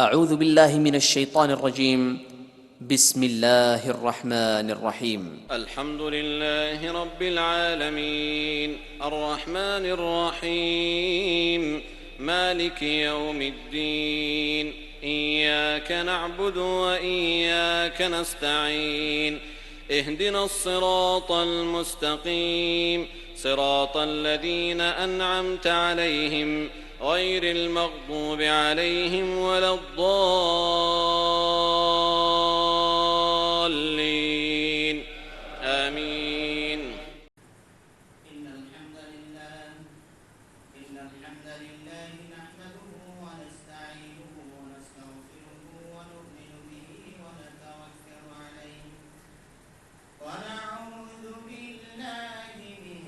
أعوذ بالله من الشيطان الرجيم. بسم الله الرحمن الرحيم. الحمد لله رب العالمين الرحمن الرحيم مالك يوم الدين إياك نعبد وإياك نستعين اهدنا الصراط المستقيم صراط الذين أنعمت عليهم غير المغضوب عليهم ولا الضالين آمين. إن الحمد لله نحمده ونستعينه ونستغفره ونؤمن به ونتوكل عليه ونعوذ بالله من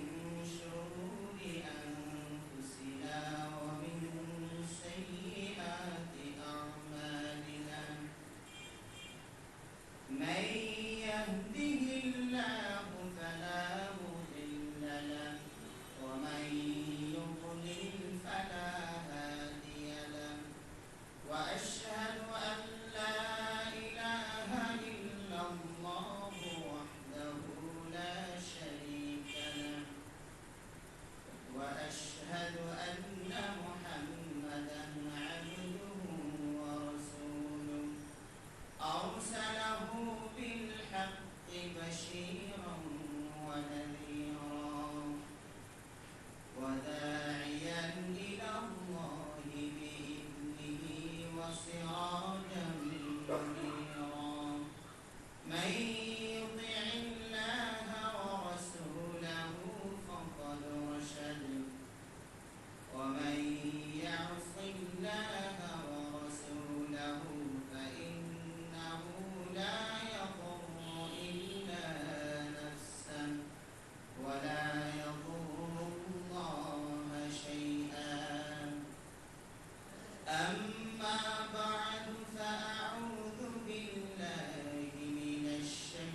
شرور أنفسنا ومن سيئات أعمالنا من يهده الله فلا مضل له ومن يضلل فلا هادي له وأشهد أن لا إله إلا الله وحده لا شريك له وأشهد أن محمدا عبده ورسوله أرسله بالحق بشيرا ونذيرا وداعيا إلى الله بإذنه وسراجا منيرا من يطع الله ورسوله فقد رشد ومن يعص الله ورسوله فإنه لا يضر إلا نفسه ولا يضر الله شيئا أما بعد فأعوذ بالله من الشيطان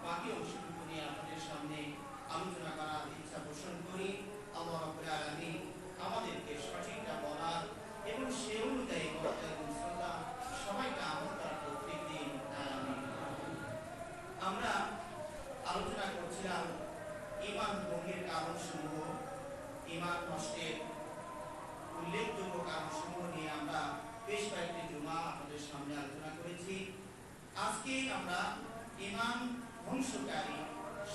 বাকি অংশটুকু নিয়ে আপনাদের সামনে আলোচনা করার ইচ্ছা পোষণ করি। আল্লাহ রাব্বুল আলামিন আমাদেরকে সঠিকটা বলার এবং সে অনুযায়ী সবাইকে আমল করার তৌফিক দিন। আমিন। আমরা আলোচনা করছিলাম ঈমান ভঙ্গের কারণসমূহ, ঈমান নষ্টের উল্লেখযোগ্য কারণসমূহ নিয়ে আমরা বেশ কয়েকটি জুমা আপনাদের সামনে আলোচনা করেছি। আজকে আমরা ঈমান ধ্বংসকারী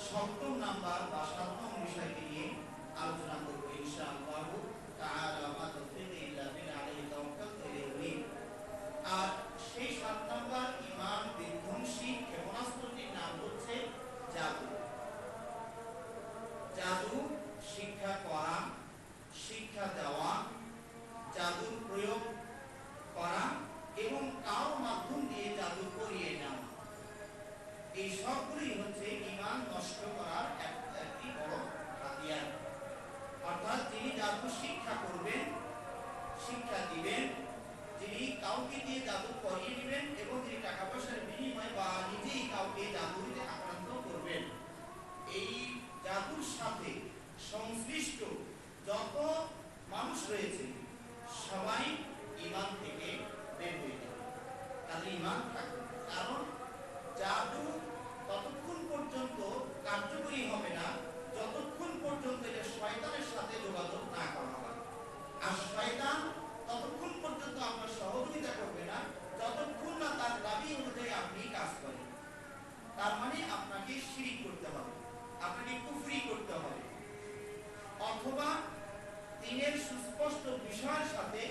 ৭ম নাম্বার বা ৭ নং বিষয়টি নিয়ে আলোচনা করব ইনশাআল্লাহ তাআলা। ওয়া তাওফীক ইল্লা বিল্লাহ আলাইহি তাওয়াক্কালতু ইলাইহি। আর সেই ৭ নাম্বার ঈমান বিধ্বংসী ক্ষেপণাস্ত্রটির নাম হচ্ছে জাদু। জাদু শিক্ষা করা, শিক্ষা দেওয়া, জাদুর প্রয়োগ করা এবং কারো মাধ্যম দিয়ে জাদু করিয়ে নেওয়া, এই সবগুলি হচ্ছে ঈমান নষ্ট করার একটি বড় হাতিয়ার। অর্থাৎ যিনি জাদু শিক্ষা করবেন, শিক্ষা দিবেন, যিনি কাউকে দিয়ে জাদু করিয়ে নেবেন এবং যিনি টাকা পয়সার বিনিময়ে বা নিজেই কাউকে জাদুতে আক্রান্ত করবেন, এই জাদুর সাথে সংশ্লিষ্ট যত মানুষ রয়েছে সবাই ঈমান থেকে বের হয়ে যাবে, তাদের ঈমান থাকবে। কারণ জাদু ততক্ষণ পর্যন্ত কার্যকরী হবে না যতক্ষণ পর্যন্ত এটা শয়তানের সাথে যোগাযোগ না করা হয়। আর শয়তান ততক্ষণ পর্যন্ত আপনার সহযোগিতা করবে না যতক্ষণ না তার দাবি অনুযায়ী আপনি কাজ করেন। তার মানে আপনাকে শিরিক করতে হবে, আপনাকে কুফরি করতে হবে, অথবা দ্বীনের সুস্পষ্ট বিষয়ের সাথে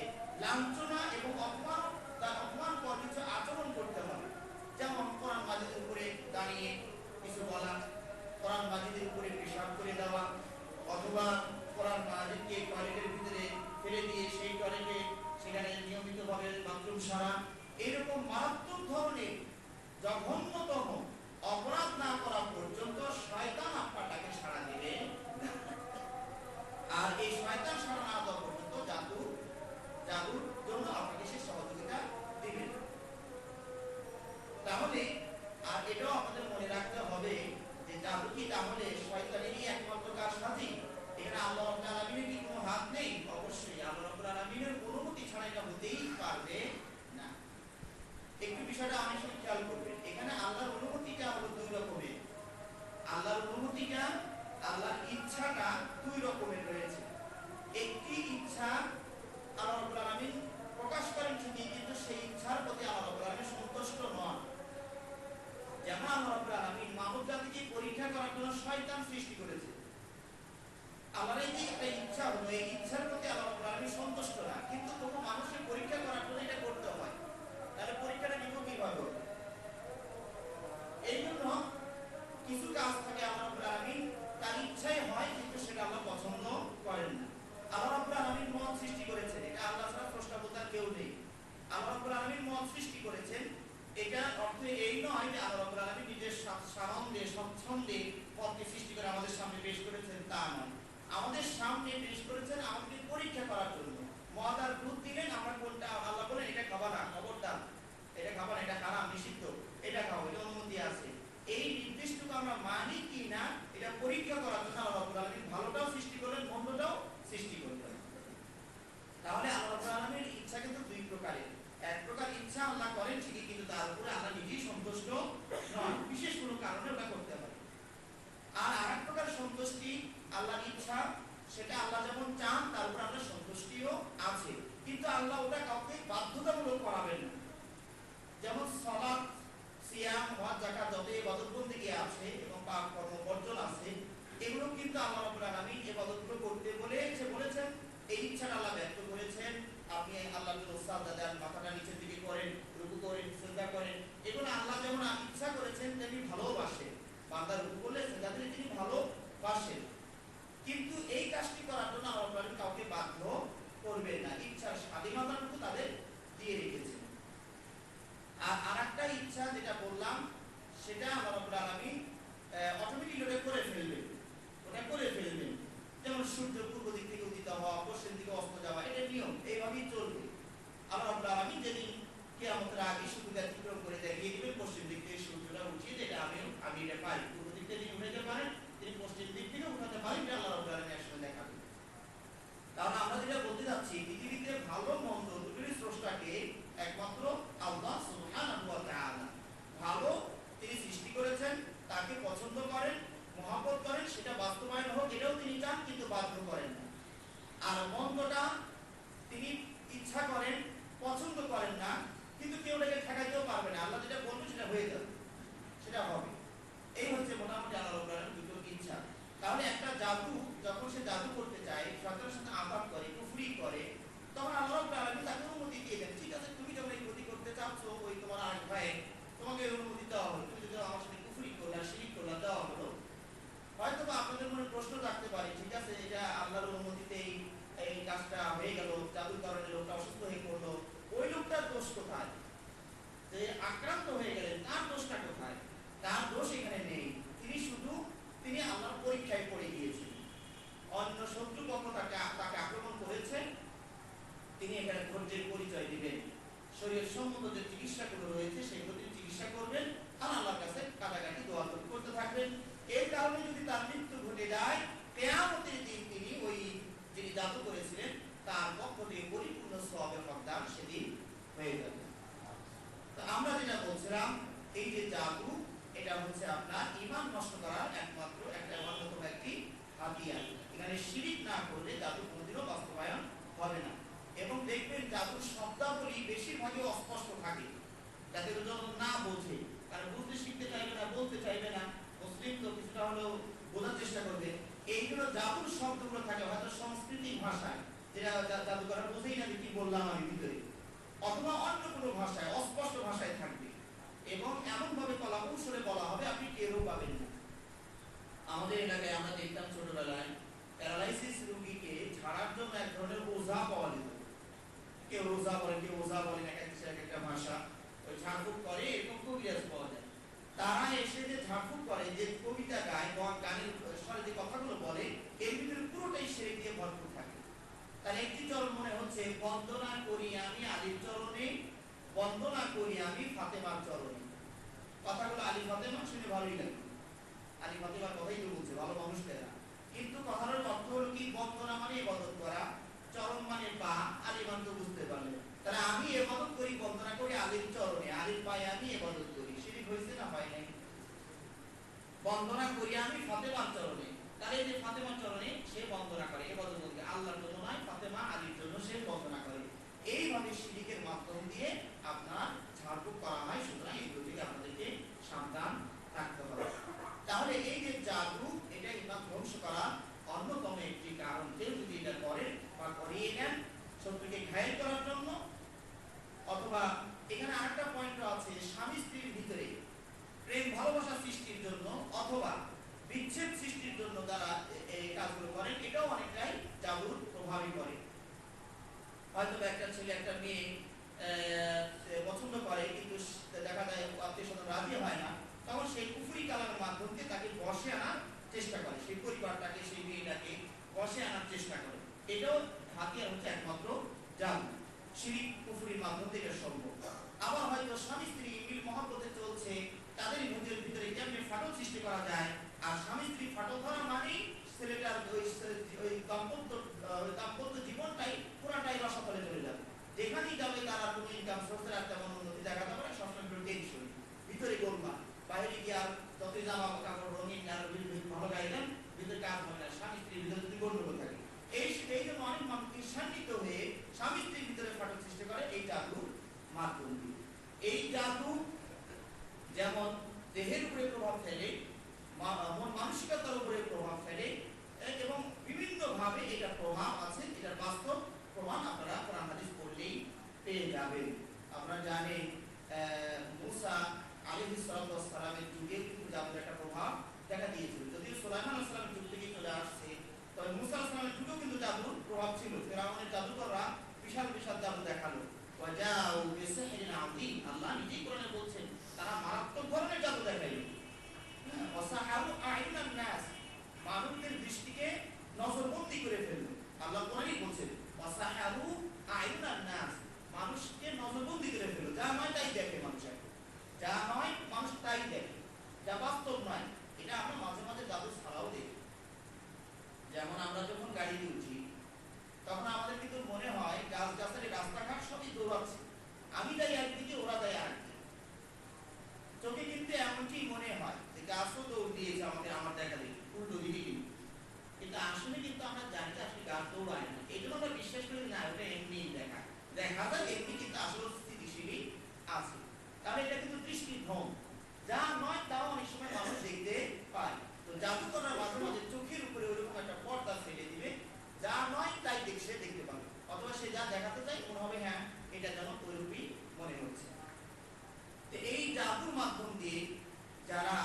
লাঞ্ছনা এবং অপমানকর কিছু আচরণ করতে হবে। যেমন কোরআন মাজিদের উপরে দাঁড়িয়ে কিছু বলা, কোরআন মাজিদের উপরে পেশাব করে দেওয়া, অথবা কোরআন মাজিদকে টয়লেটের ভিতরে ফেলে দিয়ে সেই টয়লেটে সেখানে নিয়মিতভাবে বাথরুম সারা, এরকম মারাত্মক ধরনের জঘন্যতম অপরাধ না করা পর্যন্ত শয়তান আপনাকে সাড়া দেবে না। আর এই শয়তান সাড়া না দেওয়া পর্যন্ত জাদুর জন্য আপনাকে সে সহযোগিতা দেবে না। তাহলে আর এটাও আমাদের মনে রাখতে হবে যে জাদু কি তাহলে শয়তানেরই একমাত্র কাজ সাথী? এখানে আল্লাহ রাব্বুল আলামিনের কি কোনো হাত নেই? অবশ্যই আল্লাহ রাব্বুল আলামিনের অনুমতি ছাড়া এটা হতেই পারবে না। একটু বিষয়টা অনেক সময় খেয়াল করবেন, এখানে আল্লাহর অনুমতিটা হলো দুই রকমের। আল্লাহর অনুমতিটা, আল্লাহর ইচ্ছাটা দুই রকমের রয়েছে। একটি ইচ্ছা আল্লাহ রাব্বুল আলামিন প্রকাশ করেন ঠিকই, কিন্তু সেই ইচ্ছার প্রতি আল্লাহ রাব্বুল আলামিন সন্তুষ্ট নন। যেমন আল্লাহ রাব্বুল আলামিন মানব জাতিকে পরীক্ষা করার জন্য শয়তান সৃষ্টি করেছে। আল্লাহর এই যে একটা ইচ্ছা হলো, এই ইচ্ছার প্রতি আল্লাহ রাব্বুল আলামিন সন্তুষ্ট না, কিন্তু তবু মানুষের পরীক্ষা করার জন্য এটা করতে হয়। তাহলে পরীক্ষাটা নিব কিভাবে? এই জন্য কিছু কাজ থাকে আল্লাহ রাব্বুল আলামিন তার ইচ্ছাই হয়, কিন্তু সেটা আল্লাহ পছন্দ করেন না। আল্লাহ রাব্বুল আলামিন মন সৃষ্টি করেছেন, এটা আল্লাহ ছাড়া স্রষ্টা বলতে কেউ নেই। আল্লাহ রাব্বুল আলামিন মন সৃষ্টি করেছেন, এটা অর্থ এই নয় যে আল্লাহ রাব্বুল আলামিন নিজের সানন্দে স্বচ্ছন্দে পথকে সৃষ্টি করে আমাদের সামনে পেশ করেছেন, তা নয়। আমাদের সামনে পেশ করেছেন আমাদের পরীক্ষা করার জন্য। মদ আর দুধ দিলেন, আমরা কোনটা আল্লাহ বলেন এটা খাবা না, খবরদার এটা খাবা না, এটা হারাম, নিষিদ্ধ, এটা খাও, এটা অনুমতি আছে। এই নির্দিষ্টটা আমরা মানি কি না এটা পরীক্ষা করার জন্য আল্লাহ রাব্বুল আলামিন ভালোটাও সৃষ্টি করলেন, মন্দটাও সৃষ্টি করলেন। তাহলে আল্লাহ রাব্বুল আলামিনের ইচ্ছা কিন্তু দুই প্রকারের। এক প্রকার ইচ্ছা আল্লাহ করেন ঠিকই, কিন্তু তার উপরে আল্লাহ নিজেই সন্তুষ্ট নন, বিশেষ কোনো কারণে ওটা করতে পারে। আর আরেক প্রকার সন্তুষ্টি আল্লাহর ইচ্ছা, সেটা আল্লাহ যেমন চান তার উপর আল্লাহ সন্তুষ্টিও আছে, কিন্তু আল্লাহ ওটা কাউকে বাধ্যতামূলক করাবেন না। যেমন সালাত, সিয়াম, হজ, যাকাত, যত ইবাদত বন্দেগী আছে এবং পাক কর্ম বর্জন আছে, এগুলো কিন্তু আল্লাহ রাব্বুল আলামিন ইবাদতগুলো করতে বলেছেন, এই ইচ্ছাটা আল্লাহ ব্যক্ত করেছেন। আপনি আল্লাহর জন্য সাজদা দেন, মাথাটা নিচের দিকে করেন, রুকু করেন, সিজদা করেন, এগুলো আল্লাহ যেমন ইচ্ছা করেছেন তেমনি ভালোবাসেন। বান্দা রুকু করলে সিজদা দিলে তিনি ভালোবাসেন, কিন্তু এই কাজটি করার জন্য আল্লাহ রাব্বুল আলামিন কাউকে বাধ্য করবেন না, ইচ্ছার স্বাধীনতাটুকু তাদের দিয়ে রেখেছেন। আর আরেকটা ইচ্ছা যেটা বললাম, সেটা আল্লাহ রাব্বুল আলামিন অটোমেটিক্যালি ওটা করে ফেলবেন। যেমন সূর্য পূর্ব দিক থেকে উদিত হওয়া, পশ্চিম দিকে অস্ত যাওয়া, এটা নিয়ম, এইভাবেই চলবে। আল্লাহ রাব্বুল আলামিন যেদিন কিয়ামতের আগে শুধু ব্যতিক্রম করে দেখিয়ে দিবেন, পশ্চিম দিক থেকে সূর্যটা উঠিয়ে দিলে আমি এটা পারি। কিন্তু বাধ্য করেন না। আর মন্দটা তিনি ইচ্ছা করেন, পছন্দ করেন না, কিন্তু কেউ এটাকে ঠেকাইতেও পারবে না। আল্লাহ যেটা বলবে সেটা হয়ে যাবে, সেটা হবে। এই হচ্ছে মোটামুটি আল্লাহ রাব্বুল আলামিনের দুটো ইচ্ছা। তাহলে একটা জাদু যখন সে জাদু করতে চায়, শয়তানের সাথে আঘাত করে, কুফরি করে, তখন আল্লাহ রাব্বুল আলামিন তাকে অনুমতি দিয়ে দেন। ঠিক আছে, তুমি যখন এই ক্ষতি করতে চাচ্ছ, ওই তোমার আরেক ভাই তোমাকে অনুমতি দেওয়া হলো, তুমি যদি আমার সাথে কুফরি করলা, শিরক করলা, দেওয়া হলো। হয়তো বা আপনাদের মনে প্রশ্ন থাকতে পারে, ঠিক আছে, এটা আল্লাহর অনুমতিতেই এই কাজটা হয়ে গেল, জাদুর কারণে লোকটা অসুস্থ হয়ে পড়লো, ওই লোকটার দোষ কোথায়? যে আক্রান্ত হয়ে গেলেন, তার দোষটা কোথায়? তার দোষ এখানে নেই। তিনি আল্লাহর পরীক্ষায় পড়ে গিয়েছেন। অন্য শত্রু পক্ষ তাকে আক্রমণ করেছে, তিনি এখানে ধৈর্যের পরিচয় দিবেন। শরীরের সম্মত যে চিকিৎসাগুলো রয়েছে সেগুলো তিনি চিকিৎসা করবেন, আর আল্লাহর কাছে কাটাকাটি দোয়া করতে থাকবেন। এর কারণে যদি তার মৃত্যু ঘটে যায়, কিয়ামতের দিন তিনি ওই যিনি জাদু করেছিলেন তার পক্ষ থেকে পরিপূর্ণ সওয়াবের হকদার সেদিন হয়ে যাবে। তো আমরা যেটা বলছিলাম, এই যে জাদু, এটা হচ্ছে আপনার ঈমান নষ্ট করার একমাত্র একটা অন্যতম একটি হাতিয়ার। এখানে শিরিক না করলে জাদু কোনোদিনও বাস্তবায়ন হবে না। এবং দেখবেন জাদুর শব্দাবলী বেশিরভাগই অস্পষ্ট থাকে, যাতে যখন না বোঝে, কারণ বুঝতে শিখতে চাইবে না, বলতে চাইবে না, মুসলিম তো কিছুটা হলেও বোঝার চেষ্টা করবে। এইগুলো জাদুর শব্দগুলো থাকে হয়তো সাংস্কৃতিক ভাষায়, যেটা জাদুকররা বোঝেই না যে কি বললাম আমি ভিতরে, অথবা অন্য কোনো ভাষায়, অস্পষ্ট ভাষায় থাকবে, এবং এমন ভাবে কলা কৌশলে বলা হবে আপনি টেরও পাবেন না। আমাদের এলাকায় আমরা দেখতাম ছোটবেলায় প্যারালাইসিস রোগীকে ঝাড়ার জন্য এক ধরনের ওঝা পাওয়া যেত। কেউ রোজা বলে, কেউ ওঝা বলে, এক একটা ভাষা, ওই ঝাড়ফুঁক করে, এরকম কবিরাজ পাওয়া যায়। তারা এসে যে ঝাড়ফুঁক করে, যে কবিতা গায়, গানের স্বরে যে কথাগুলো বলে, এর ভিতরে পুরোটাই শিরক দিয়ে ভরপুর থাকে। তার একটি চরণ মনে হচ্ছে, বন্দনা করি আমি আলীর চরণে, বন্দনা করি আমি ফাতেমার চরণে। কথাগুলো আলী ফাতেমা শুনে ভালোই লাগে, আলী ফাতেমার কথাই তো বলছে, ভালো মানুষ এরা। কিন্তু কথার অর্থ হলো কি, বন্দনা মানে ইবাদত করা, চরণ মানে পা, আলী মান তো বুঝতে পারলেন। তাহলে আমি ইবাদত করি, বন্দনা করি আলীর চরণে, আলীর পায়ে আমি ইবাদত করি, শিরক হয়েছে না হয় নাই? বন্দনা করি আমি ফাতেমার চরণে, তাহলে যে ফাতেমার চরণে সে বন্দনা করে, ইবাদত করে আল্লাহর জন্য নয়, ফাতেমা আলীর জন্য সে বন্দনা করে। এইভাবে শিরকের মাধ্যম দিয়ে আপনার ঝাড়ফুঁক করা হয়। সুতরাং এগুলো থেকে আপনাদেরকে সাবধান থাকতে হবে। তাহলে এই যে জাদু, এটা ঈমান ধ্বংস করা অন্যতম একটি কারণ। কেউ যদি এটা করে বা করিয়ে নেন শত্রুকে ঘায়েল করার জন্য, অথবা এখানে আরেকটা পয়েন্ট আছে, স্বামী স্ত্রীর ভিতরে প্রেম ভালোবাসা সৃষ্টির জন্য অথবা বিচ্ছেদ সৃষ্টির জন্য যারা এই কাজগুলো করেন, এটাও অনেকটাই জাদুর প্রভাবই করে। হয়তো একটা ছেলে একটা মেয়ে পছন্দ করে, কিন্তু দেখা যায় আত্মীয় স্বজন রাজি হয় না, তখন সেই কুফরি কালামের মাধ্যমে তাকে বশে আনার চেষ্টা করে, সেই পরিবারটাকে, সেই মেয়েটাকে বশে আনার চেষ্টা করে। এটাও হাতিয়ার হচ্ছে একমাত্র জাদু, শিরক কুফরির মাধ্যমে এটা সম্ভব। আবার হয়তো স্বামী স্ত্রী মিল মহব্বতে চলছে, তাদের ভিতরে কেমনে ফাটল সৃষ্টি করা যায়, আর স্বামী স্ত্রী ফাটল ধরা মানেই ছেলেটার ওই দাম্পত্য জীবনটাই পুরাটাই রসাতলে চলে যাবে। যেখানেই যাবে তারা কোনো ইনকাম সোর্সের আর তেমন উন্নতি দেখাতে পারে, সবসময় টেনশন, ভিতরে গোলমাল, বাইরে গিয়ে আর যতই জামা কাপড় রঙিন আর ভালো গাইলেন, ভিতরে কাজ হয় না, স্বামী স্ত্রীর ভিতরে যদি গন্ডগোল থাকে। এই জন্য অনেক মানুষ ঈর্ষান্বিত হয়ে স্বামী স্ত্রীর ভিতরে ফাটল সৃষ্টি করে এই জাদুর মাধ্যম দিয়ে। এই জাদু যেমন দেহের উপরে প্রভাব ফেলে, মন মানসিকতার উপরে প্রভাব ফেলে, এবং বিভিন্ন ভাবে এটা প্রভাব আছে। এটার বাস্তব প্রমাণ আপনারা কোরআন হাদিস পড়লেই পেয়ে যাবেন। আপনারা জানেন মুসা আলাইহিস সালামের যুগে কিন্তু জাদুর একটা প্রভাব দেখা দিয়েছিল। যদিও সুলাইমান আলাইহিস সালামের যুগ থেকে চলে আসছে, তবে মুসা আলাইহিস সালামের যুগেও কিন্তু জাদুর প্রভাব ছিল। ফিরআউনের জাদুকররা বিশাল বিশাল জাদু দেখালো। ওয়াজাউ বিসিহরিন আযীম, আল্লাহ নিজেই কোরআনে বলছেন তারা মারাত্মক ধরনের জাদু দেখাইল। ওয়াসাহারু আইনান নাস, মানুষদের দৃষ্টিকে নজরবন্দী করে ফেলল। আল্লাহ কোরআনই বলছেন ওয়াসাহারু আইনান নাস, মানুষকে নজরবন্দী করে ফেলল। যা নয় তাই দেখে মানুষ, যা নয় মানুষ তাই দেখে, যা বাস্তব নয়। এটা আমরা মাঝে মাঝে জাদু ছাড়াও দেখি। যেমন আমরা যখন গাড়িতে উঠি, তখন আমাদের কিন্তু মনে হয় গাছ গাছের রাস্তাঘাট সবই দৌড়াচ্ছে, আমি যাই একদিকে, ওরা যায় আরেকদিকে। চোখে কিন্তু এমনটি মনে হয় যে গাছও দৌড় দিয়েছে আমাদের, আমার দেখা দেখি উল্টো দিকে। কিন্তু কিন্তু আসলে কিন্তু আমরা জানি যে আসলে গাছ দৌড়ায় না, এই জন্য আমরা বিশ্বাস করি না ওটা এমনি দেখা দেখা যায়, এমনি কিন্তু আসলে স্থিতিশীলই আছে। তাহলে এটা কিন্তু দৃষ্টির ভ্রম, যা নয় তাও অনেক সময় মানুষ দেখতে পায়। তো জাদুকররা মাঝে মাঝে চোখের উপরে ওইরকম একটা পর্দা ফেলে দিবে, যা নয় তাই দেখতে পাবে, অথবা সে যা দেখাতে চায় মনে হবে হ্যাঁ এটা যেন ওইরূপই মনে হচ্ছে। তো এই জাদুর মাধ্যম দিয়ে যারা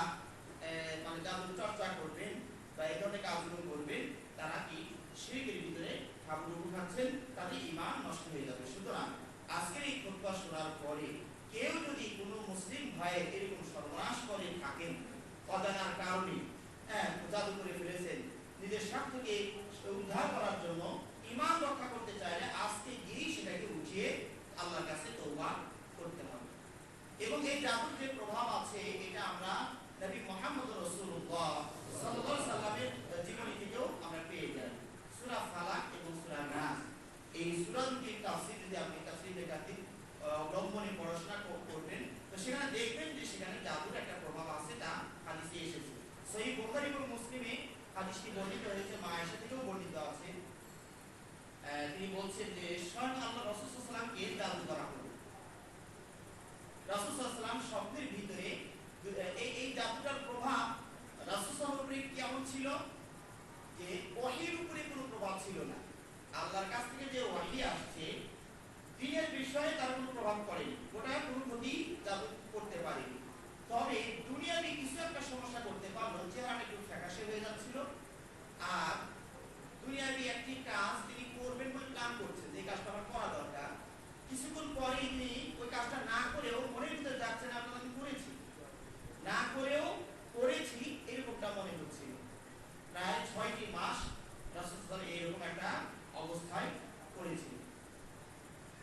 মানে জাদুর চর্চা করবেন বা এই ধরনের কাজগুলো করবেন, তারা কি শিরকের ভিতরে হাবুডুবু খাচ্ছেন, তাদের ঈমান নষ্ট হয়ে যাবে। সুতরাং আজকের এই খুতবা শোনার পরে কেউ যদি কোনো মুসলিম ভাইয়ের এরকম সর্বনাশ করে থাকেন অজানার কারণে, জাদু করে ফেলেছেন, নিজের স্বার্থকে উদ্ধার করার জন্য ঈমান রক্ষা করতে চাইলে আজকে গিয়েই সেটাকে উঠিয়ে আল্লাহর কাছে তওবা করতে হবে। এবং এই জাদুর যে প্রভাব আছে এটা আমরা নবী মুহাম্মদ রাসূলুল্লাহ সাল্লাল্লাহু আলাইহি সাল্লামের জীবনী থেকেও আমরা পেয়ে যাই। সূরা ফালাক এবং সূরা নাস, এই সূরা দুটির তাফসীর যদি আপনি তাফসীর লেখাতে অবলম্বনে পড়াশোনা করবেন, তো সেখানে দেখবেন যে সেখানে জাদুর একটা প্রভাব আছে, তা হাদিসে এসেছে। সহিহ বুখারী এবং মুসলিমে হাদিসটি বর্ণিত হয়েছে, মা আয়েশা থেকেও বর্ণিত আছে। তিনি বলছেন যে স্বয়ং আল্লাহ রাসূল সাল্লাল্লাহু আলাইহি ওয়াসাল্লামকে জাদু করা হলো। রাসূল সাল্লাল্লাহু আলাইহি ওয়াসাল্লাম স্বপ্নের ভিতরে এই জাদুটার প্রভাব রাসূল সাল্লাল্লাহু আলাইহি ওয়াসাল্লামের উপরে কেমন ছিল, যে ওহীর উপরে কোনো প্রভাব ছিল না। আল্লাহর কাছ থেকে যে ওহী আসছে দ্বীনের বিষয়ে তার কোনো প্রভাব পড়েনি, ওটা কোনো ক্ষতি জাদু করতে পারেনি। তবে দুনিয়াবি কিছু একটা সমস্যা করতে পারলো, চেহারাটা একটু ফ্যাকাশে হয়ে যাচ্ছিল, আর দুনিয়াবি একটি কাজ তিনি করবেন বলে প্ল্যান করছেন যে এই কাজটা আমার করা দরকার। কিছুক্ষণ পরে তিনি ওই কাজটা না করেও মনের ভিতরে যাচ্ছে না আমি করেছি, না করেও করেছি এরকমটা মনে হচ্ছিল। প্রায় 6টি মাস রাসূল সাল্লাল্লাহু আলাইহি ওয়াসাল্লাম এরকম একটা অবস্থায় করেছিল।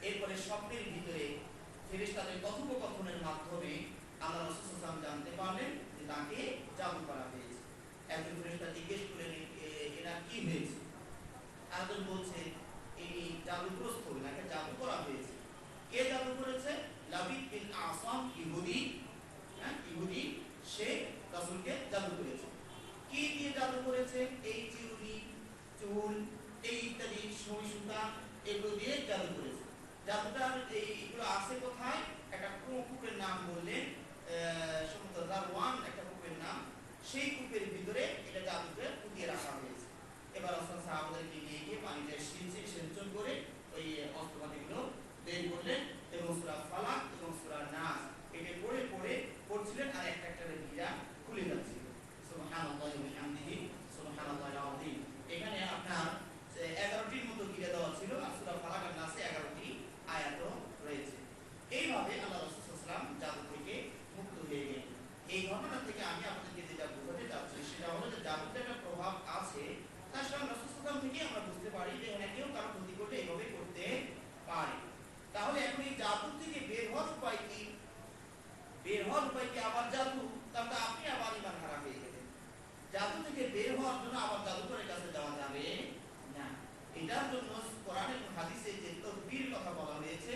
এরপরে স্বপ্নের ভিতরে ফেরেশতাদের কথোপকথনের মাধ্যমে আল্লাহ রাসূল সাল্লাল্লাহু আলাইহি ওয়াসাল্লাম জানতে পারলেন যে তাকে জাদু করা হয়েছে। একজন ফেরেশতা জিজ্ঞেস করলেন এরা কি হয়েছে, আরেকজন বলছে এই জাদুগ্রস্ত, এনাকে জাদু করা হয়েছে। কে জাদু করেছে? লাবিদ বিন আসাম ইহুদি, ইহুদি, সে রাসূলকে জাদু করেছে। কি দিয়ে জাদু করেছে? এই চিরুনি, চুল, এই ইত্যাদি সুই সুতা এগুলো দিয়ে জাদু করেছে। জাদুটার এইগুলো আছে কোথায়? একটা কূপের নাম বললেন, সম্ভবত জারওয়ান একটা কূপের নাম, সেই কূপের ভিতরে এটা জাদুকে পুঁতিয়ে রাখা হয়েছে। এবার রাসূল সাহাবাদেরকে নিয়ে গিয়ে পানিতে সিঞ্চন করে ওই অস্ত্রপাতিগুলো বের করলেন এবং সূরা ফালাক এবং সূরা নাস এটা পড়ছিলেন, আর একটা একটা গিরা খুলে যাচ্ছিল। সুবহানাল্লাহি ওয়া বিহামদিহি সুবহানাল্লাহিল আযীম। এখানে আপনার 11টির মতো গিরা দেওয়া ছিল, আর সূরা ফালাক আর নাসে 11টি আয়াতও রয়েছে। এইভাবে আল্লাহ রাসূল সাল্লাল্লাহু আলাইহি ওয়াসাল্লাম জাদু থেকে মুক্ত হয়ে গেলেন। এই ঘটনা থেকে আমি আপনাদেরকে যেটা বোঝাতে চাচ্ছি সেটা হলো যে জাদুতে একটা প্রভাব আছে, তার সঙ্গে রাসূল সাল্লাল্লাহু আলাইহি ওয়াসাল্লাম থেকে আমরা বুঝতে পারি যে হ্যাঁ কেউ কারো ক্ষতি করলে এইভাবে করতে পারে। তাহলে এখন এই জাদু থেকে বের হওয়ার উপায় কি? বের হওয়ার উপায় কি আবার জাদু? তাহলে আপনি আবার ঈমান হারা হয়ে গেলেন। জাদু থেকে বের হওয়ার জন্য আবার জাদুকরের কাছে যাওয়া যাবে না। এটার জন্য কোরআন এবং হাদিসে যে তাকবীর কথা বলা হয়েছে,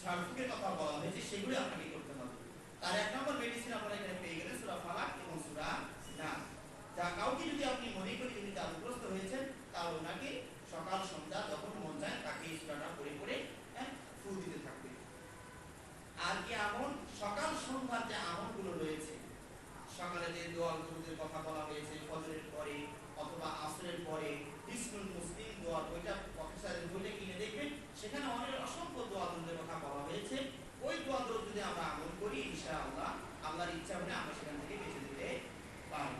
ঝাড়ফুঁকের কথা বলা হয়েছে, সেগুলো আপনাকে করতে হবে। তার এক নম্বর মেডিসিন আপনারা এখানে পেয়ে গেলেন সূরা ফালাক এবং সূরা নাস। যা কাউকে যদি আপনি মনে করি তিনি জাদুগ্রস্ত হয়েছেন, তাহলে ওনাকে সকাল সন্ধ্যা যখন মন চায় তাকে এই সূরাটা পড়ে ফু দিতে থাকবে। আর কি আমল? সকাল সন্ধ্যার যে আমলগুলো রয়েছে, সকালে যে দোয়া দুরুদের কথা বলা হয়েছে ফজরের পরে অথবা আসরের পরে, হিসনুল মুসলিম দোয়া, ওইটা প্রফেসরের বইটা কিনে দেখবেন, সেখানে অনেক অসংখ্য দোয়া দুরুদের কথা বলা হয়েছে। ওই দোয়া দুরুদ যদি আমরা আমল করি ইনশাআল্লাহ আল্লাহর ইচ্ছা হলে আমরা সেখান থেকে বেঁচে যেতে পারি।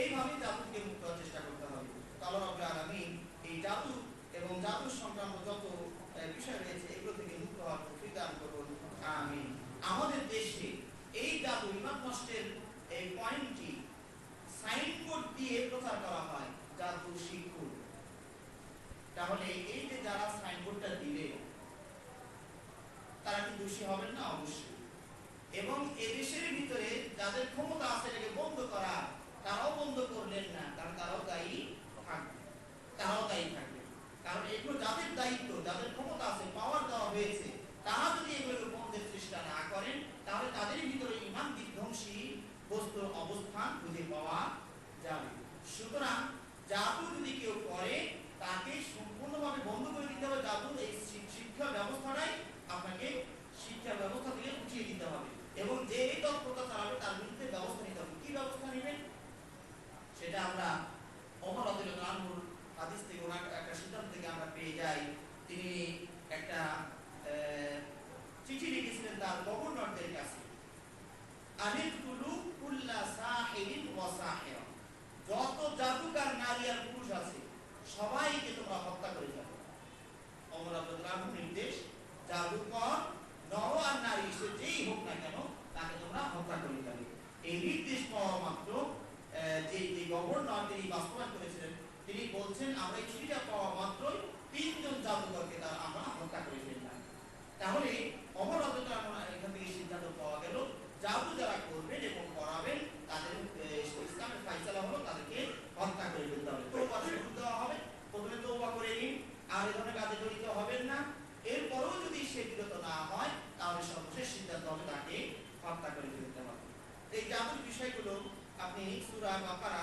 এইভাবে জাদু থেকে মুক্ত হওয়ার চেষ্টা করতে হবে। আল্লাহ রাব্বুল আলামিন এই জাদু এবং জাদু সংক্রান্ত যত বিষয় রয়েছে এগুলো থেকে মুক্ত হওয়ার তৌফিক দান করুন, আমিন। আমাদের দেশে এই জাদু ঈমান নষ্টের এই পয়েন্টটি সাইনবোর্ড দিয়ে প্রচার করা হয়, জাদু শিখুন। তাহলে এই যে যারা সাইনবোর্ডটা দিলে তারা কি দোষী হবেন না? অবশ্যই। এবং এদেশের ভিতরে যাদের ক্ষমতা আছে এটাকে বন্ধ করা, তারাও বন্ধ করলেন না, কারণ তারাও দায়ী থাকবে। কারণ এগুলো যাদের দায়িত্ব, যাদের ক্ষমতা আছে, পাওয়ার দেওয়া হয়েছে, তারা যদি এগুলো বন্ধের চেষ্টা না করেন, তাহলে তাদের ভিতরে ঈমান বিধ্বংসী বস্তুর অবস্থান খুঁজে পাওয়া যাবে। সুতরাং জাদু যদি কেউ করে তাকে সম্পূর্ণভাবে বন্ধ করে দিতে হবে। জাদু এই শিক্ষা ব্যবস্থাটাই আপনাকে শিক্ষা ব্যবস্থা থেকে উঠিয়ে দিতে হবে এবং যে এই তৎপরতা চালাবে তার বিরুদ্ধে ব্যবস্থা নিতে হবে। কি ব্যবস্থা নেবেন সেটা আমরা ওমর রাদিয়াল্লাহু আনহুর হাদিস থেকে ওনার একটা সিদ্ধান্ত থেকে আমরা পেয়ে যাই। তিনি একটা চিঠি লিখেছিলেন তার গভর্নরদের কাছে, আনিকুলু কুল্লা সাহিরিন ওয়া সাহিরা, যত জাদুকার নারী আর পুরুষ আছে সবাইকে তোমরা হত্যা করে ফেলো। ওমর রাদিয়াল্লাহু আনহুর নির্দেশ, জাদুকর নর আর নারী সে যেই হোক না কেন তাকে তোমরা হত্যা করে ফেলো। এই নির্দেশ পাওয়া মাত্র যে গভর্নর তিনি বাস্তবায়ন করেছিলেন, তিনি বলছেন আমরা এই চিঠিটা পাওয়া মাত্রই 3 জন জাদুকরকে আমরা হত্যা করে ফেললাম। তাহলে ওমর রাদিয়াল্লাহু আনহু এখান থেকে সিদ্ধান্ত পাওয়া গেল জাদু যারা করবেন এবং করাবেন তাদের ইসলামের ফায়সালা হলো তাদেরকে হত্যা করে ফেলতে হবে। তওবা শুরু দেওয়া হবে, প্রথমে তওবা করে নিন, আর এই ধরনের কাজে জড়িত হবেন না। এরপরেও যদি সে বিরত না হয় তাহলে সর্বশেষ সিদ্ধান্ত হবে তাকে হত্যা করে ফেলতে হবে। এই জাদুর বিষয়গুলো আপনি সূরা বাকারা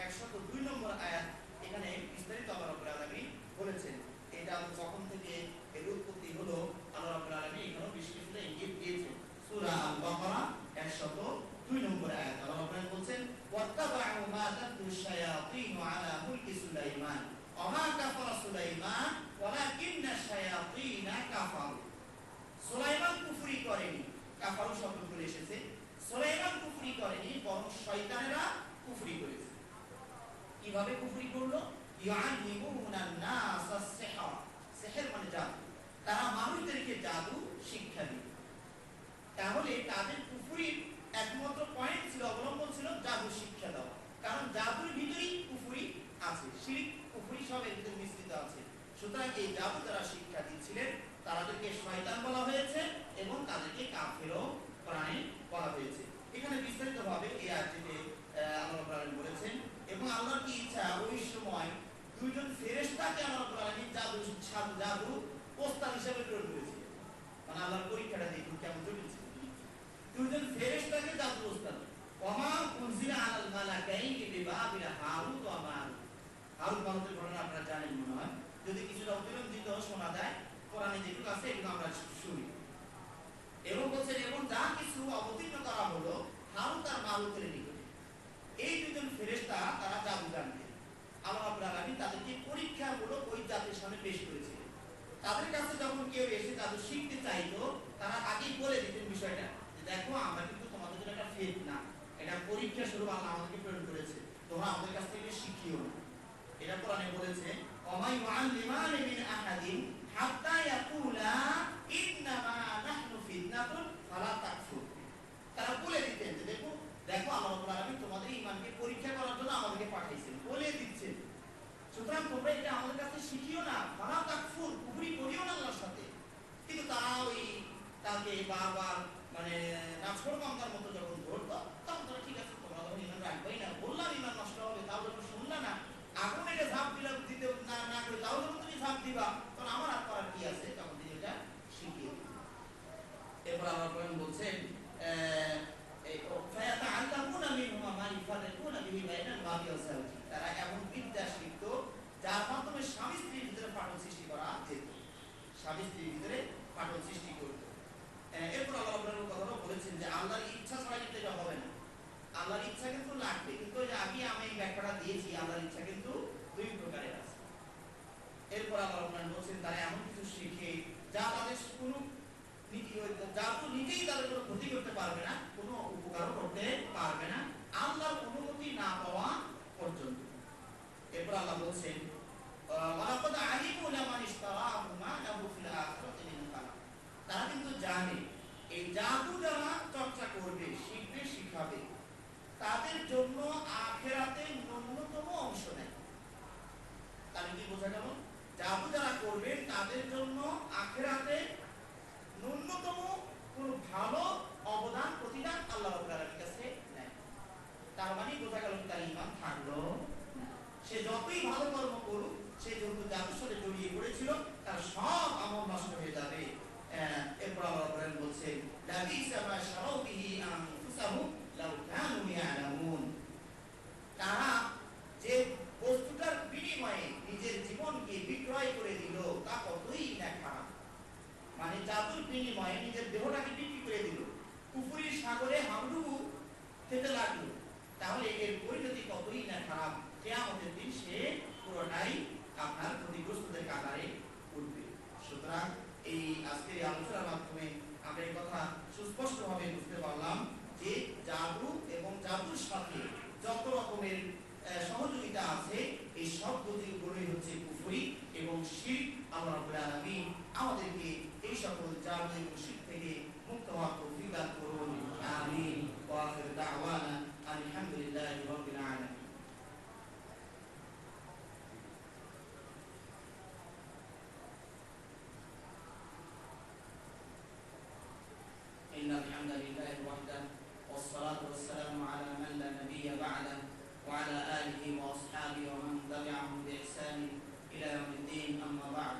102 নম্বর আয়াত এখানে বিস্তারিত আল্লাহ রাব্বুল আলামিন বলেছেন। এটা যখন থেকে এর উৎপত্তি হলো আল্লাহ রাব্বুল আলামিন এখানে বিশেষ ইঙ্গিত দিয়েছেন। সূরা আল বাকারা 102 নম্বর আয়াত আল্লাহ রাব্বুল আলামিন বলেন, ওয়াত্তাবাউ মা তাতলু শায়াতিন আলা মুলকি সুলাইমান ওয়া মা কাফারা সুলাইমান ওয়ালাকিন্না শায়াতিনা কাফারু। সুলাইমান কুফরি করেনি, কাফারু শব্দ বলে এসেছে। সুলাইমান কুফরি করেনি, বরং শয়তানেরা কুফরি করেছে। কিভাবে কুফরি করলো? ইউআল্লিমুনান নাস আস-সিহর, সিহর মানে জাদু, তারা মানুষদেরকে জাদু শিক্ষা দিত। তাহলে তাদের কুফরির একমাত্র পয়েন্ট ছিল, অবলম্বন ছিল জাদু শিক্ষা দেওয়া। কারণ জাদুর ভিতরেই কুফরি আছে, শিরক কুফরি সব এর ভিতরে মিশ্রিত আছে। সুতরাং এই জাদু যারা শিক্ষা দিচ্ছিলেন তাদেরকে শয়তান বলা হয়েছে এবং তাদেরকে কাফেরও প্রাণী বলা হয়েছে। এখানে বিস্তারিতভাবে এই আয়াতে আল্লাহ রাব্বুল আলামিন বলেছেন এবং আল্লাহর কি ইচ্ছা ওই সময় 2 জন ফেরেশতাকে আল্লাহ রাব্বুল আলামিন জাদু ওস্তাদ হিসেবে প্রেরণ করেছিলেন। মানে আল্লাহর পরীক্ষাটা দেখুন কেমন জটিল ছিল। 2 জন ফেরেশতাকে জাদু ওস্তাদ, ওমা উনজিলা আলাল মালাকাইনি বিবাবিল হারুত ওয়া মারুত। হারুত মারুতের ঘটনা আপনারা জানেন মনে হয়, যদি কিছুটা অতিরঞ্জিত শোনা যায় কোরআনে যেটুকু আছে এগুলো আমরা শুনি। এবং বলছেন এবং যা কিছু অবতীর্ণ করা হলো হারুত আর মারুতের নিকটে, এই 2 জন ফেরেশতা তারা জাদু জানতেন। আল্লাহ রাব্বুল আলামিন তাদেরকে পরীক্ষামূলক ওই জাতির সামনে পেশ করেছিলেন। তাদের কাছে যখন কেউ এসে জাদু শিখতে চাইতো তারা আগেই বলে দিতেন বিষয়টা, যে দেখো আমরা কিন্তু তোমাদের জন্য একটা ফিতনা, এটা পরীক্ষা স্বরূপ আল্লাহ আমাদেরকে প্রেরণ করেছে, তোমরা আমাদের কাছ থেকে শিখিও না। এটা কোরআনে বলেছে, ওমা ইউআল্লিমানি মিন আহাদিন হাত্তা ইয়াকুলা ইন্নামা নাহনু ফিতনাতুন ফালা তাকফুর। তারা বলে দিতেন যে দেখো আল্লাহ রাব্বুল আলামিন তোমাদের ঈমানকে পরীক্ষা করার জন্য আমাদেরকে পাঠিয়েছেন, বলে দিচ্ছেন, সুতরাং তোমরা এটা আমাদের কাছে শিখিও না, ফালা তাকফুর, কুফরি করিও না আল্লাহর সাথে। কিন্তু তারা ওই তাকে বারবার মানে নাছরবান্দার মতো যখন ধরতো তখন তারা ঠিক আছে তোমরা যখন ঈমান রাখবেই না, বললাম ঈমান নষ্ট হবে, তাও যখন শুনলা না, আগুনে এটা ঝাঁপ দিতে না করে তাও যখন তুমি ঝাঁপ দিবা তখন আমার আর করার কি আছে, তখন তিনি এটা শিখিয়ে দিন। এরপর আল্লাহ বলছেন তারা এমন বিদ্যা শিখত যার মাধ্যমে স্বামী স্ত্রীর ভিতরে ফাটল সৃষ্টি করা যেত, স্বামী স্ত্রীর ভিতরে ফাটল সৃষ্টি করত। এরপর আল্লাহ রাব্বুল কথাটা বলেছেন যে আল্লাহর ইচ্ছা ছাড়া কিন্তু এটা হবে না। আল্লাহর ইচ্ছা কিন্তু লাগবে, কিন্তু আগে আমি এই ব্যাখ্যাটা দিয়েছি, আল্লাহর ইচ্ছা কিন্তু 2 প্রকারের আছে। এরপর আল্লাহ রাব্বুল বলছেন তারা এমন কিছু শিখে যা তাদের কোনো জাদু নিজেই তাদের কোনো ক্ষতি করতে পারবে না, কোনো উপকারও করতে পারবে না আল্লাহর অনুমতি না পাওয়া পর্যন্ত। এরপর আল্লাহ বলছেন ওয়ালাকাদ আলিমু লামান ইশতারাহু মা লাহু ফিল আখিরাতি মিন খালাক। তারা কিন্তু জানে এই জাদু যারা চর্চা করবে, শিখবে, শিখাবে, তাদের জন্য আখিরাতে ন্যূনতম অংশ নেই। তাহলে কি বোঝা গেল? জাদু যারা করবে তাদের জন্য আখিরাতে ন্যূনতম কোন ভালো অবদান প্রতিদান আল্লাহ রাব্বুল আলামিনের কাছে নেই। তার মানে বোঝা গেল তার ঈমান থাকলো না। সে যতই ভালো কর্ম করুক, সে যেহেতু জাদুর সাথে জড়িয়ে পড়েছিল তার সব আমল নষ্ট হয়ে যাবে। এরপর আল্লাহ রাব্বুল আলামিন বলছেন লাবিসা মা শারাউ বিহি আনফুসাহুম লাউ কানু ইয়ালামুন। তারা যে বস্তুটার কতই না খারাপ, কিয়ামতের দিন সে পুরোটাই আপনার ক্ষতিগ্রস্তদের কাতারে উঠবে। সুতরাং এই আজকের এই আলোচনার মাধ্যমে আমরা এই কথা সুস্পষ্টভাবে বুঝতে পারলাম যে জাদু এবং জাদুর সাথে যত রকমের সহযোগিতা আছে এই সব গুলোই হচ্ছে কুফরি এবং শিরক। আল্লাহ রাব্বুল আলামিন আমাদেরকে এই সকল জাদু এবং শিরক থেকে মুক্ত হওয়ার তৌফিক দান করুন। আমিন। ওয়া আখিরু দাওয়ানা আলহামদুলিল্লাহি রাব্বিল আলামিন। إن الحمد لله وحده والصلاة والسلام على من لا نبي بعده وعلى آله وأصحابه ومن تبعهم بإحسان إلى يوم الدين أما بعد।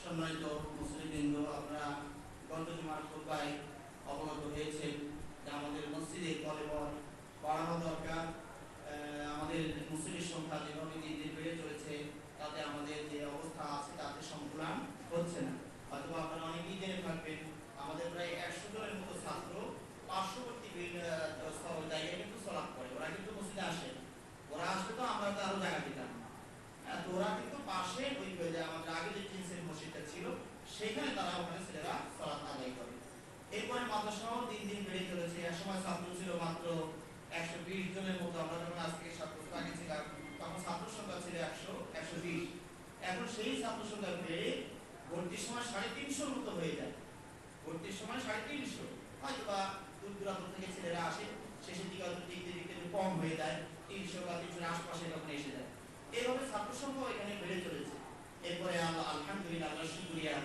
সম্মানিত মুসলিমবৃন্দ, আপনারা গত জুমার খুতবায় অবগত হয়েছেন যে আমাদের মসজিদে কলেবর বাড়ানো দরকার। আমাদের মুসলিমের সংখ্যা যেভাবে দিন দিন বেড়ে চলেছে তাতে আমাদের যে অবস্থা আছে তাতে সংকুলান হচ্ছে না। হয়তো আপনারা অনেকেই জেনে থাকবেন আমাদের প্রায় 100 জনের মতো ছাত্র পার্শ্ববর্তী জায়গায় কিন্তু সলাৎ করে। ওরা কিন্তু মসজিদে আসে, ওরা আসলে তো আমরা তো আরো জায়গা দিতাম। তো ওরা কিন্তু পাশে ওই যে আমাদের আগে যে জিন্সের মসজিদটা ছিল সেখানে তারা ওখানে ছেলেরা সলাৎ আদায় করে। এরপরে মাদ্রাসাও দিন দিন বেড়ে চলেছে। এক সময় ছাত্র ছিল মাত্র 120 জনের মতো। আমরা যখন আজকে 7 বছর আগে ছিলাম তখন ছাত্র সংখ্যা ছিল 120। এখন সেই ছাত্র সংখ্যা বেড়ে ভর্তির সময় 350 মতো হয়ে যায়। ভর্তির সময় 350, হয়তো বা দূর দূরান্ত থেকে ছেলেরা আসে, শেষের দিকে হয়তো দেখতে দেখতে কম হয়ে যায়, 300 বা 300 আশপাশে তখন এসে যায়। এইভাবে ছাত্র সংখ্যা এখানে বেড়ে চলেছে। এরপরে আলহামদুলিল্লাহ, আল্লাহ শুকরিয়া,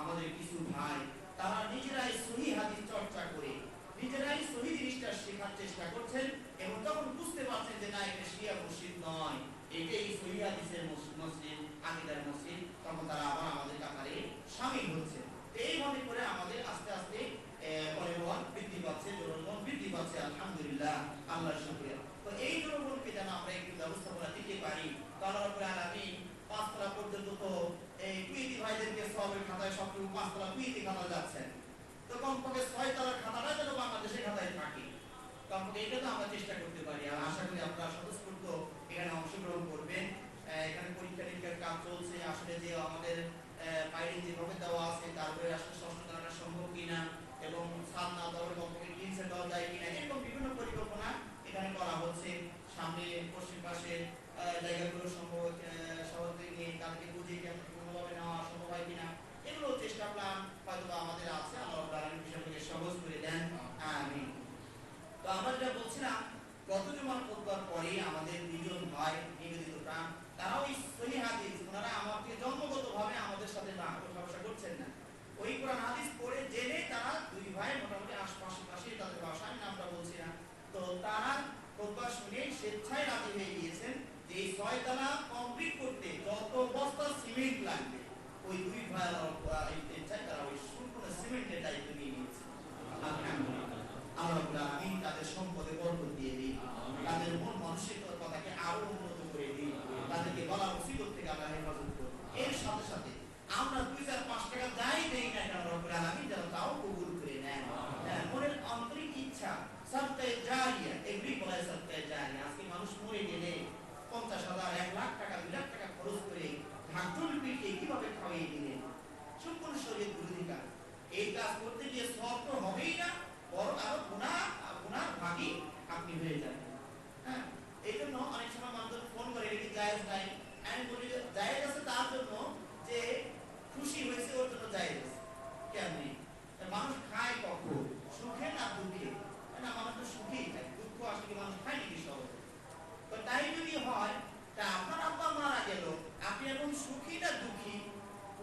আমাদের কিছু ভাই তারা নিজেরাই সহিহ হাদিস চর্চা করে নিজেরাই সহিহ জিনিসটা শেখার চেষ্টা করছেন এবং তখন বুঝতে পারছেন যে না, এটা শিয়া মসজিদ নয়, এটাই সহিহ হাদিসের মসজিদ, আকীদার মসজিদ, তখন তারা আবার আমাদের কাতারে শামিল হচ্ছে। এইভাবে করে আমাদের আস্তে আস্তে পরিবহন বৃদ্ধি পাচ্ছে, জনগণ বৃদ্ধি পাচ্ছে। আলহামদুলিল্লাহ, আল্লাহর শুকরিয়া। তো এই জনগণকে যেন আমরা একটু ব্যবস্থাপনা দিতে পারি। আল্লাহ রাব্বুল আলামিন 5 তলা পর্যন্ত তো এই কুইতি ভাইদেরকে সবের খাতায় সবটুকু 5 তলা কুইতি খাতা যাচ্ছেন, তো কমপক্ষে 6 তলার খাতাটা যেন বাংলাদেশের খাতায় থাকে, কমপক্ষে এটা তো আমরা চেষ্টা করতে পারি। আর আশা করি আপনারা স্বতঃস্ফূর্ত এখানে অংশগ্রহণ করবেন। এখানে পরীক্ষা নিরীক্ষার কাজ চলছে। আসলে যে আমাদের ফাইলিং যেভাবে দেওয়া আছে তারপরে আসলে ষষ্ঠ করাটা সম্ভব কিনা এবং ছাদ না দেওয়ার কমপক্ষে টিন সেট দেওয়া যায় কিনা, এরকম বিভিন্ন পরিকল্পনা এখানে করা হচ্ছে। সামনে পশ্চিম পাশে জায়গাগুলো সম্ভব শহর থেকে তাদেরকে বুঝিয়ে কোনোভাবে নেওয়া সম্ভব হয় কিনা, এগুলো চেষ্টা প্ল্যান হয়তো আমাদের আছে। আল্লাহ রাব্বুল আলামিন বিষয়টাকে সহজ করে দেন। আমিন। তো আমরা যেটা বলছিলাম, গত জুমার খুতবার পরে আমাদের দুজন ভাই নিবেদিত প্রাণ, তারাও এই সহিহ হাদিস, ওনারা আমাকে জন্মগতভাবে আমাদের সাথে সমস্যা করছেন না, ওই কোরআন হাদিস পড়ে জেনে তারা দুই ভাই মোটামুটি আশপাশে তাদের বাসা, আমি নামটা বলছি না, তো তারা খুতবা শুনে স্বেচ্ছায় রাজি হয়ে গিয়েছেন যে এই 6 তলা কমপ্লিট করতে যত বস্তা সিমেন্ট লাগবে ওই দুই ভাই স্বেচ্ছায় তারা ওই সম্পূর্ণ সিমেন্টের দায়িত্ব নিয়ে নিয়েছে। আলহামদুলিল্লাহ, আল্লাহ রাব্বুল আলামিন তাদের সম্পদে বরকত দিয়ে দিন, তাদের মন মানসিকতাকে আরো উন্নত করে দিন, তাদেরকে বলা মুসিবত থেকে আল্লাহ হেফাজত করুন। এর সাথে সাথে আমরা 2-4-5 টাকা যাই দেই না কেন, রব্বুল আলামিন যেন তাও কবুল করে নেন। মনের আন্তরিক ইচ্ছা সাদকায়ে জারিয়া, এগুলি বলে সাদকায়ে জারিয়া। আজকে মানুষ মরে গেলে 50,000, 1 লাখ টাকা, 2 লাখ টাকা খরচ করে ঢাকঢোল পিটিয়ে কিভাবে খাওয়াই দিলেন, সম্পূর্ণ শরীয়ত বিরোধী কাজ। এই কাজ করতে গিয়ে সব তো হবেই না, বরং আরো গুনার ভাগী আপনি হয়ে যাবেন। হ্যাঁ, এই জন্য অনেক সময় মানুষ ফোন করে এটা কি জায়েজ নাই, আমি বলি জায়েজ আছে তার জন্য যে খুশি হয়েছে ওর জন্য জায়েজ আছে। কেমনি মানুষ খায় কখন, সুখে না দুঃখে? না, মানুষ তো সুখেই খায়, দুঃখ আসলে মানুষ খায় নাকি সহজে? তো তাই যদি হয়, তা আপনার আব্বা মারা গেল, আপনি এখন সুখী না দুঃখী?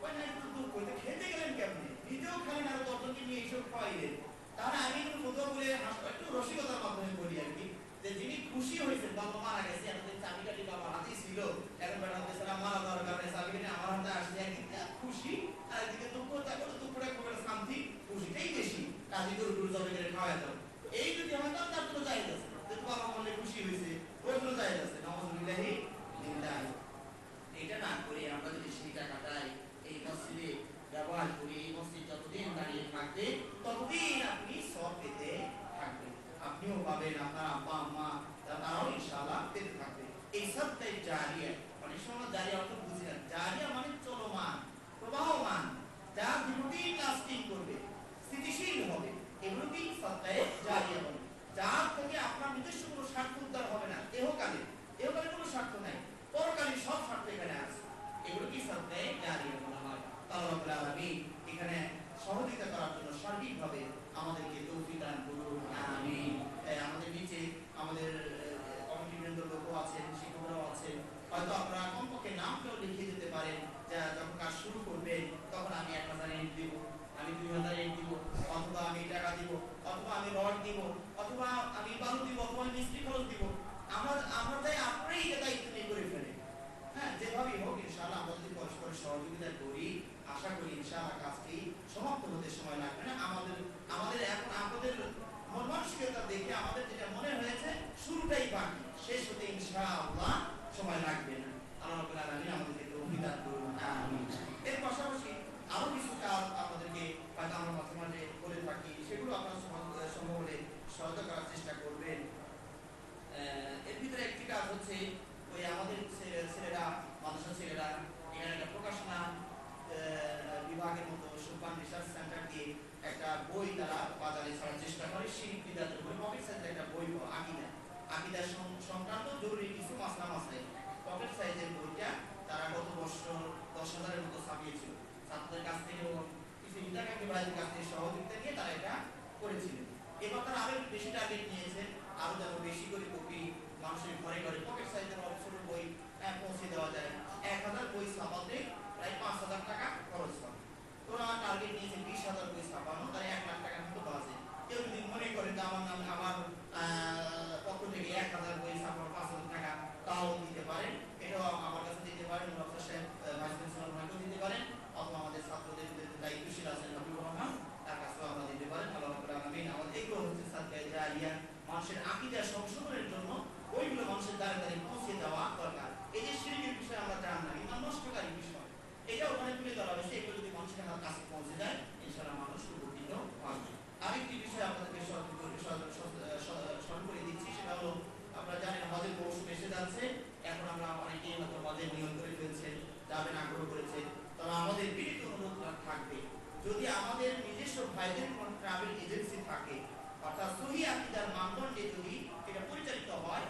ওই না, একটু দুঃখ হইতে খেতে গেলেন কেমনি, নিজেও খেলেন আর দশজনকে নিয়ে এইসব খাওয়াইলেন। তাহলে আমি একটু মজা বলে একটু রসিকতার মাধ্যমে বলি আর কি, যে যিনি খুশি হয়েছেন বাবা মারা গেছে, আমাদের চাবিকাঠি বাবার হাতেই ছিল, এখন বেড়া হচ্ছে মারা যাওয়ার কারণে চাবিকাঠি আমার হাতে আসছে, একদিকে খুশি আর একদিকে দুঃখ, তারপরে দুঃখটা খুব একটা শান্তি, খুশিটাই বেশি, কাজী গরু গরু জবে করে খাওয়া যাও। এই যদি হয় তার জন্য জায়েজ আছে, যেহেতু বাবা বললে খুশি হয়েছে ওর জন্য জায়েজ আছে। নাউযুবিল্লাহি মিন যালিক। এটা না করে আমরা যদি সেই টাকাটাই এই মসজিদে ব্যবহার করি, এই মসজিদ যতদিন দাঁড়িয়ে থাকবে ততদিন আপনি সব পেতে থাকবেন, আপনিও পাবেন, আপনার আব্বা আম্মা তারাও সাদকায়ে জারিয়া, অনেক সময় জারিয়া অর্থ বুঝি না। জারিয়া মানে চলমান, প্রবাহমান, যা দীর্ঘদিন লাস্টিং করবে, স্থিতিশীল হবে, এগুলোকেই সাদকায়ে জারিয়া বলে। যার থেকে আপনার নিজস্ব কোনো স্বার্থ উদ্ধার হবে না, এহকালে কোনো স্বার্থ নাই, পরকালীন সব স্বার্থ এখানে আছে, এগুলো কি সাদকায়ে জারিয়া বলা হয়। আল্লাহ রাব্বুল আলামিন এখানে সহযোগিতা করার জন্য সার্বিকভাবে আমাদেরকে তৌফিক দান করুন, আমিন। আমাদের নিচে আমাদের কমিটিবৃন্দ লোকও আছেন, শিক্ষকরাও আছেন, হয়তো আপনারা কমপক্ষে নামটাও লিখে দিতে পারেন, যা যখন কাজ শুরু করবেন তখন আমি 1000 ইট দিব, আমি 2000 ইট দিব, অথবা আমি টাকা দিব, অথবা আমি রড দিব, অথবা আমি বালু দিব, অথবা আমি মিস্ত্রি খরচ দিব। আমরা তাই আপনারাই এটা দায়িত্ব নিয়ে করে ফেলেন। হ্যাঁ, যেভাবেই হোক ইনশাআল্লাহ আমরা যদি পরস্পরের সহযোগিতা করি, আশা করি ইনশাআল্লাহ কাজটি সমাপ্ত হতে সময় লাগবে না। আমাদের এখন আপনাদের মন মানসিকতা দেখে আমাদের যেটা মনে হয়েছে শুরুটাই বাকি, শেষ হতে ইনশাআল্লাহ সময় লাগবে না। আল্লাহ রাব্বুল আলামিন আমাদেরকে তৌফিক দান করুন, আমিন। এর পাশাপাশি আরো কিছু কাজ আপনাদেরকে হয়তো আমরা মাঝে মাঝে বলে থাকি, সেগুলো আপনারা সম্ভব হলে সহায়তা করার চেষ্টা করবেন। এর ভিতরে একটি কাজ হচ্ছে ওই আমাদের ছেলেরা, মাদ্রাসা ছেলেরা এখানে একটা প্রকাশনা বিভাগের মতো সুপার রিসার্চ সেন্টার দিয়ে একটা বই তারা বাজারে ছাড়ার চেষ্টা করে, শিরিক বিদাতের বই, পকেট সাইজের একটা বই, আকীদা সংক্রান্ত জরুরি কিছু মাসলা মাসাইল, পকেট সাইজের বইটা তারা গত বছর 10,000-এর মতো ছাপিয়েছিল। ছাত্রদের কাছ থেকে এবং কিছু হিতাকাঙ্ক্ষী ভাইদের কাছ থেকে সহযোগিতা নিয়ে তারা এটা করেছিলেন। এবার তারা আরো বেশি টার্গেট নিয়েছে, আরো যেন বেশি করে কপি মানুষের ঘরে ঘরে পকেট সাইজের ছোট বই পৌঁছে দেওয়া যায়। 1000 বই ছাপাতে প্রায় 5,000 টাকা খরচ হয়। তোরা টার্গেট নিয়েছে 20,000 বই ছাপানো, তাই 1 লাখ টাকার মতো বাজে। কেউ যদি মনে করে যে আমার পক্ষ থেকে 1000 বই ছাপানো 5,000 টাকা, তাও দিতে পারেন। এটাও আমার কাছে দিতে পারেন, ডক্টর সাহেব ভাইস প্রিন্সিপাল ওনাকেও দিতে পারেন, অথবা আমাদের ছাত্রদের দায়িত্বশীল আছেন হাবিবুর রহমান, তার কাছেও আমরা দিতে পারেন। আল্লাহ রাব্বুল আলামিন আমাদের এগুলো হচ্ছে সাদকায়ে জারিয়া, মানুষের আকীদা সংশোধনের জন্য ওইগুলো মানুষের দ্বারে দ্বারে পৌঁছে দেওয়া দরকার। এই যে শিরকের বিষয় আমরা জানলাম, ইমান নষ্টকারী বিষয়, এটা ওখানে তুলে ধরা হয়েছে। এগুলো যদি মানুষের কাছে পৌঁছে যায় ইনশাআল্লাহ মানুষ উপকৃত হবে। আরেকটি বিষয় আপনাদেরকে স্মরণ করে দিচ্ছি, সেটা হলো আপনারা জানেন হজের মৌসুম এসে যাচ্ছে। এখন আমরা অনেকেই হয়তো হজের নিয়ম করে ফেলছে, যাবেন, আগ্রহ করেছে। তবে আমাদের বিনীত অনুরোধ থাকবে, যদি আমাদের নিজস্ব ভাইদের কোনো ট্রাভেল এজেন্সি থাকে, অর্থাৎ সহিহ আকীদার মানদণ্ডে যদি এটা পরিচালিত হয়,